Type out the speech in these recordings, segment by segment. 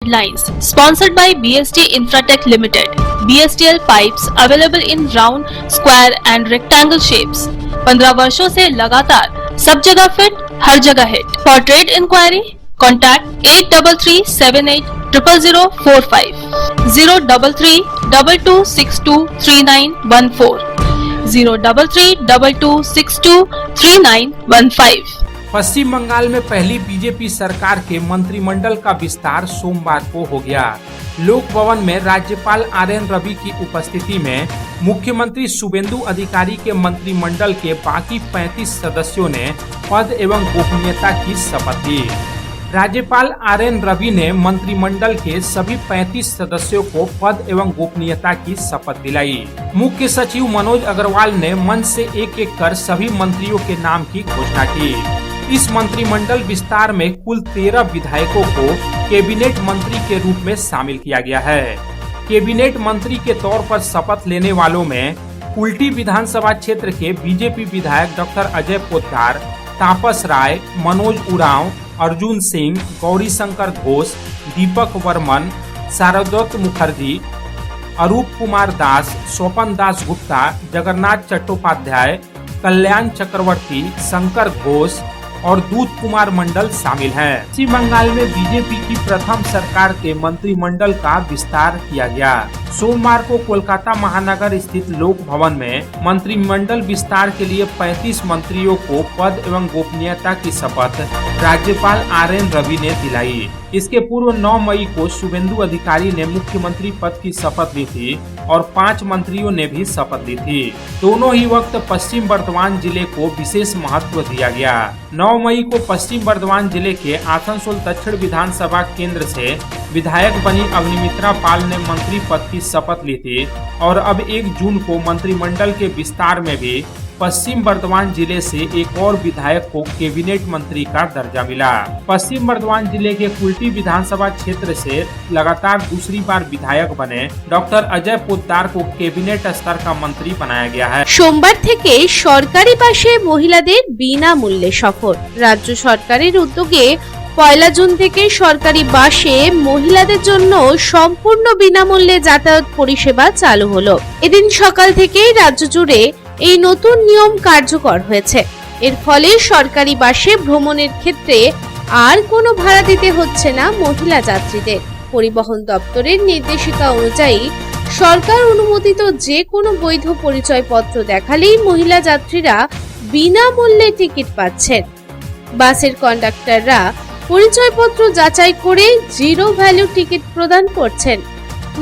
Lines, sponsored by BST Infratech Limited. BSTL pipes available in round, square and rectangle shapes. 15 वर्षों से लगातार सब जगह फिट, हर जगह hit. For trade inquiry, contact 8338000045, 03322623914, 03322623915. पश्चिम बंगाल में पहली बीजेपी सरकार के मंत्रिमंडल का विस्तार सोमवार को हो गया। लोक भवन में राज्यपाल आर.एन. रवि की उपस्थिति में मुख्यमंत्री शुभेंदु अधिकारी के मंत्रिमंडल के बाकी 35 सदस्यों ने पद एवं गोपनीयता की शपथ ली। राज्यपाल आर.एन. रवि ने मंत्रिमंडल के सभी 35 सदस्यों को पद एवं गोपनीयता की शपथ दिलाई। मुख्य सचिव मनोज अग्रवाल ने मंच से एक-एक कर सभी मंत्रियों के नाम की घोषणा की। इस मंत्रिमंडल विस्तार में कुल 13 विधायकों को कैबिनेट मंत्री के रूप में शामिल किया गया है। कैबिनेट मंत्री के तौर पर शपथ लेने वालों में कुल्टी विधानसभा क्षेत्र के बीजेपी विधायक डॉक्टर अजय पोद्दार, तापस राय, मनोज उरांव, अर्जुन सिंह, गौरीशंकर घोष, दीपक वर्मन, शारदत्त मुखर्जी, अरूप कुमार दास, स्वपन दास गुप्ता, जगन्नाथ चट्टोपाध्याय, कल्याण चक्रवर्ती, शंकर घोष और दूत कुमार मंडल शामिल हैं। पश्चिम बंगाल में बीजेपी की प्रथम सरकार के मंत्रिमंडल का विस्तार किया गया। सोमवार को कोलकाता महानगर स्थित लोक भवन में मंत्रिमंडल विस्तार के लिए 35 मंत्रियों को पद एवं गोपनीयता की शपथ राज्यपाल आर.एन. रवि ने दिलाई। इसके पूर्व 9 मई को शुभेंदु अधिकारी ने मुख्यमंत्री पद की शपथ ली थी और 5 मंत्रियों ने भी शपथ ली थी। दोनों ही वक्त पश्चिम बर्धमान जिले को विशेष महत्व दिया गया। 9 मई को पश्चिम बर्धमान जिले के आसनसोल दक्षिण विधानसभा केंद्र से विधायक बनी अग्निमित्रा पाल ने मंत्री पद की शपथ ली थी और अब 1 जून को मंत्रिमंडल के विस्तार में भी पश्चिम बर्धमान जिले से एक और विधायक को कैबिनेट मंत्री का दर्जा मिला। पश्चिम बर्धमान जिले के कुल्टी विधानसभा क्षेत्र से लगातार दूसरी बार विधायक बने डॉक्टर अजय पोद्दार को कैबिनेट स्तर का मंत्री बनाया गया है। সোমবার থেকে সরকারি বাসে মহিলাদের বিনামূল্যে সফর। রাজ্য সরকারের উদ্যোগে 1 জুন থেকে সরকারি বাসে মহিলাদের জন্য সম্পূর্ণ বিনামূল্যে যাতায়াত পরিষেবা চালু হলো। এদিন সকাল থেকেই রাজ্য জুড়ে এই নতুন নিয়ম কার্যকর হয়েছে। এর ফলে সরকারি বাসে ভ্রমণের ক্ষেত্রে আর কোনো ভাড়া দিতে হচ্ছে না মহিলা যাত্রীদের। পরিবহন দপ্তরের নির্দেশিকা অনুযায়ী সরকার অনুমোদিত যে কোনো বৈধ পরিচয়পত্র দেখালেই মহিলা যাত্রীরা বিনামূল্যে টিকিট পাচ্ছেন। বাসের কন্ডাক্টররা পরিচয়পত্র যাচাই করে জিরো ভ্যালু টিকিট প্রদান করছেন।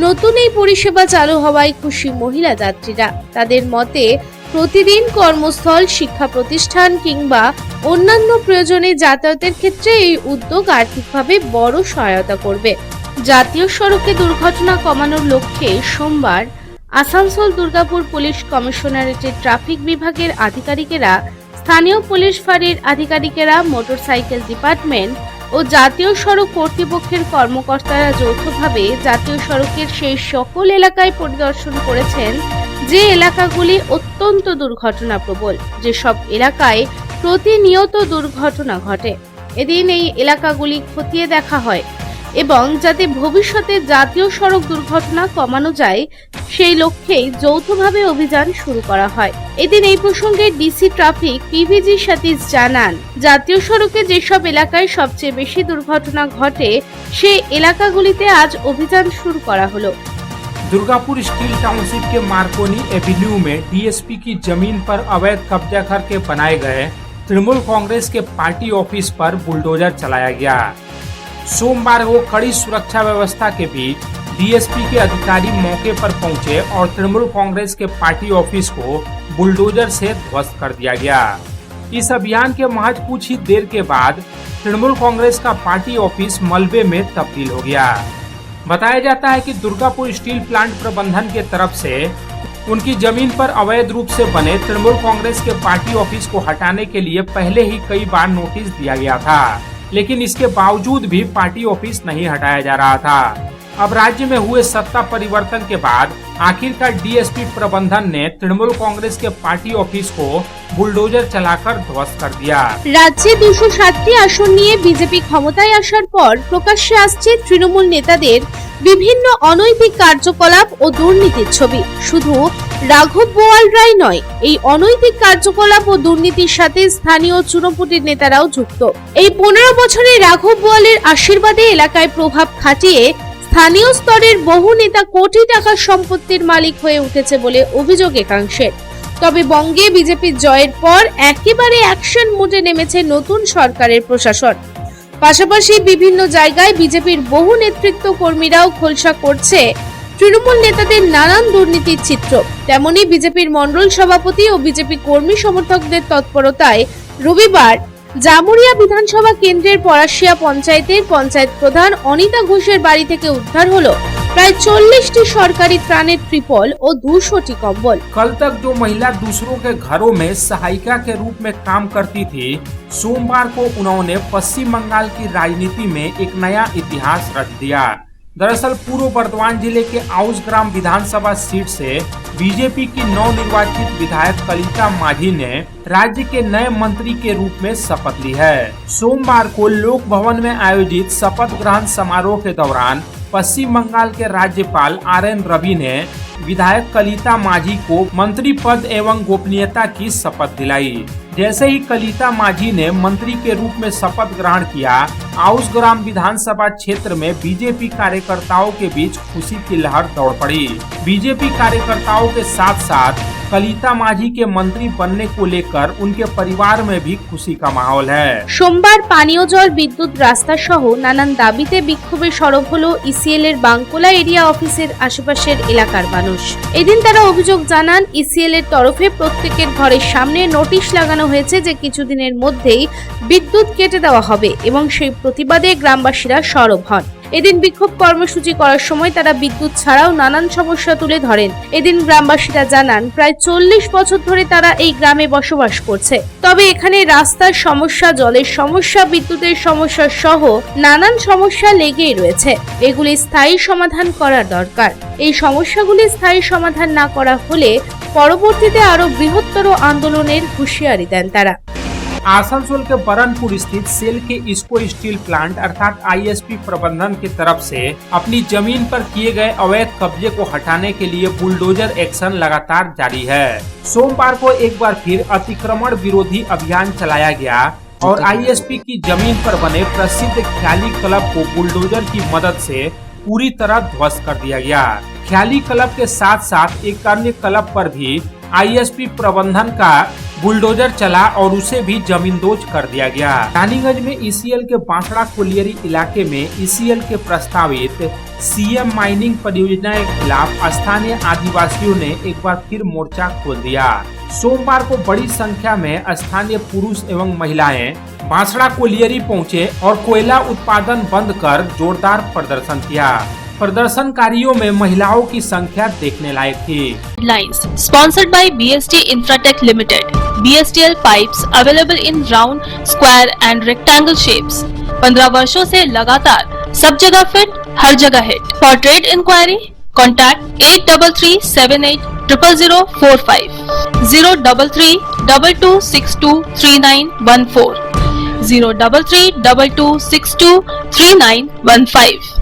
নতুন এই পরিষেবা চালু হওয়ায় খুশি মহিলা যাত্রীরা। তাদের মতে প্রতিদিন কর্মস্থল, শিক্ষা প্রতিষ্ঠান কিংবা অন্যান্য প্রয়োজনে যাতায়াতের ক্ষেত্রে এই উদ্যোগ আর্থিকভাবে বড় সহায়তা করবে। জাতীয় সড়কে দুর্ঘটনা কমানোর লক্ষ্যে সোমবার আসানসোল দুর্গাপুর পুলিশ কমিশনারেটের ট্রাফিক বিভাগের আধিকারিকেরা, স্থানীয় পুলিশ ফাঁড়ির আধিকারিকেরা, মোটরসাইকেল ডিপার্টমেন্ট ও জাতীয় সড়ক কর্তৃপক্ষের কর্মকর্তারা যৌথভাবে জাতীয় সড়কের সেই সকল এলাকায় পরিদর্শন করেছেন যে এলাকাগুলি অত্যন্ত দুর্ঘটনাপ্রবল, যেসব এলাকায় প্রতিনিয়ত দুর্ঘটনা ঘটে। এদিন এই এলাকাগুলি খতিয়ে দেখা হয় এবং যাতে ভবিষ্যতে জাতীয় সড়ক দুর্ঘটনা কমানো যায় সেই লক্ষ্যেই যৌথভাবে অভিযান শুরু করা হয়। এদিন এই প্রসঙ্গে ডিসি ট্রাফিক পিভিজি সতীশ জানান, জাতীয় সড়কে যেসব এলাকায় সবচেয়ে বেশি দুর্ঘটনা ঘটে সেই এলাকাগুলিতে আজ অভিযান শুরু করা হলো। दुर्गापुर स्टील टाउनशिप के मार्कोनी एवेन्यू में डीएसपी की जमीन पर अवैध कब्जा करके बनाए गए तृणमूल कांग्रेस के पार्टी ऑफिस पर बुलडोजर चलाया गया। सोमवार को कड़ी सुरक्षा व्यवस्था के बीच डीएसपी के अधिकारी मौके पर पहुंचे और तृणमूल कांग्रेस के पार्टी ऑफिस को बुलडोजर से ध्वस्त कर दिया गया। इस अभियान के महज कुछ ही देर के बाद तृणमूल कांग्रेस का पार्टी ऑफिस मलबे में तब्दील हो गया। बताया जाता है कि दुर्गापुर स्टील प्लांट प्रबंधन के तरफ से उनकी जमीन पर अवैध रूप से बने तृणमूल कांग्रेस के पार्टी ऑफिस को हटाने के लिए पहले ही कई बार नोटिस दिया गया था, लेकिन इसके बावजूद भी पार्टी ऑफिस नहीं हटाया जा रहा था। अब राज्य में हुए सत्ता परिवर्तन के बाद आखिरकार डीएसपी प्रबंधन ने तृणमूल कांग्रेस के पार्टी ऑफिस को बुलडोजर चलाकर ध्वस्त कर दिया। রাজ্যে 207টি আসন নিয়ে বিজেপি ক্ষমতায় আসার পর প্রকাশ্যে আসছে তৃণমূল নেতাদের বিভিন্ন অনৈতিক কার্যকলাপ ও দুর্নীতির ছবি। শুধু রাঘব বোয়াল রায় নয়, এই অনৈতিক কার্যকলাপ ও দুর্নীতির সাথে স্থানীয় চুনোপুটির নেতারাও যুক্ত। এই 15 বছরে রাঘব বোয়ালের আশীর্বাদে এলাকায় প্রভাব খাটিয়ে স্থানীয় স্তরের বহু নেতা কোটি টাকার সম্পত্তির মালিক হয়ে উঠেছে বলে অভিযোগ একাংশের। তবে বঙ্গে বিজেপির জয়ের পর একেবারে অ্যাকশন মোডে নেমেছে নতুন সরকারের প্রশাসন। পাশাপাশি বিভিন্ন জায়গায় বিজেপির বহু নেতৃত্ব কর্মীরাও খোলসা করছে তৃণমূল নেতাদের নানান দুর্নীতির চিত্র। তেমনি বিজেপির মণ্ডল সভাপতি ও বিজেপি কর্মী সমর্থকদের তৎপরতায় রবিবার জামুরিয়া বিধানসভা কেন্দ্রের পরাশিয়া পঞ্চায়েতের পঞ্চায়েত প্রধান অনিতা ঘোষের বাড়ি থেকে উদ্ধার হলো प्राय 40टी सरकारी त्राणेर ट्रिपल और 200टी कंबल। कल तक जो महिला दूसरों के घरों में सहायिका के रूप में काम करती थी, सोमवार को उन्होंने पश्चिम बंगाल की राजनीति में एक नया इतिहास रच दिया। दरअसल पूर्व बर्धमान जिले के आउस ग्राम विधानसभा सीट से बीजेपी की नवनिर्वाचित विधायक कलिता माझी ने राज्य के नए मंत्री के रूप में शपथ ली है। सोमवार को लोक भवन में आयोजित शपथ ग्रहण समारोह के दौरान पश्चिम बंगाल के राज्यपाल आरएन रवि ने विधायक कलिता माझी को मंत्री पद एवं गोपनीयता की शपथ दिलाई। जैसे ही कलिता माझी ने मंत्री के रूप में शपथ ग्रहण किया, आउस ग्राम विधानसभा क्षेत्र में बीजेपी कार्यकर्ताओं के बीच खुशी की लहर दौड़ पड़ी। बीजेपी कार्यकर्ताओं के साथ साथ कलिता माझी के मंत्री बनने को लेकर उनके परिवार में भी खुशी का माहौल है। সোমবার পানীয় জল, বিদ্যুৎ, রাস্তা সহ নানান দাবিতে বিক্ষোভে সরব হলো ইসিএল এর বাঙ্কোলা এরিয়া অফিসের আশেপাশের এলাকার মানুষ। এদিন তারা অভিযোগ জানান, ইসিএল এর তরফে প্রত্যেকের ঘরের সামনে নোটিশ লাগানো হয়েছে যে কিছুদিনের মধ্যেই বিদ্যুৎ কেটে দেওয়া হবে এবং সেই প্রতিবাদে গ্রামবাসীরা সরব হন। এদিন বিক্ষোভ কর্মসূচি করার সময় তারা বিদ্যুৎ ছাড়াও নানান সমস্যা তুলে ধরেন। এদিন গ্রামবাসীরা জানান, প্রায় 40 বছর ধরে তারা এই গ্রামে বসবাস করছে, তবে এখানে রাস্তার সমস্যা, জলের সমস্যা, বিদ্যুতের সমস্যা সহ নানান সমস্যা লেগেই রয়েছে। এগুলি স্থায়ী সমাধান করা দরকার। এই সমস্যাগুলি স্থায়ী সমাধান না করা হলে পরবর্তীতে আরো বৃহত্তর আন্দোলনের হুঁশিয়ারি দেন তারা। आसनसोल के बरनपुर स्थित सेल के इस्को स्टील प्लांट अर्थात आईएसपी प्रबंधन की तरफ से अपनी जमीन पर किए गए अवैध कब्जे को हटाने के लिए बुलडोजर एक्शन लगातार जारी है। सोमवार को एक बार फिर अतिक्रमण विरोधी अभियान चलाया गया और आईएसपी की जमीन पर बने प्रसिद्ध ख्याली क्लब को बुलडोजर की मदद से पूरी तरह ध्वस्त कर दिया गया। ख्याली क्लब के साथ साथ एक अन्य क्लब पर भी आईएसपी प्रबंधन का बुलडोजर चला और उसे भी जमींदोज कर दिया गया। रानीगंज में ईसीएल के बांसड़ा कोलियरी इलाके में ईसीएल के प्रस्तावित सीएम माइनिंग परियोजना के खिलाफ स्थानीय आदिवासियों ने एक बार फिर मोर्चा खोल दिया। सोमवार को बड़ी संख्या में स्थानीय पुरुष एवं महिलाएं बांसड़ा कोलियरी पहुंचे और कोयला उत्पादन बंद कर जोरदार प्रदर्शन किया। प्रदर्शनकारियों में महिलाओं की संख्या देखने लायक थी। Headlines sponsored by BST Infratech Limited. BSTL pipes available in round, square and rectangle shapes. 15 वर्षों से लगातार सब जगह फिट, हर जगह hit. For trade inquiry, contact 8337800045, 03322623914, 03322623915.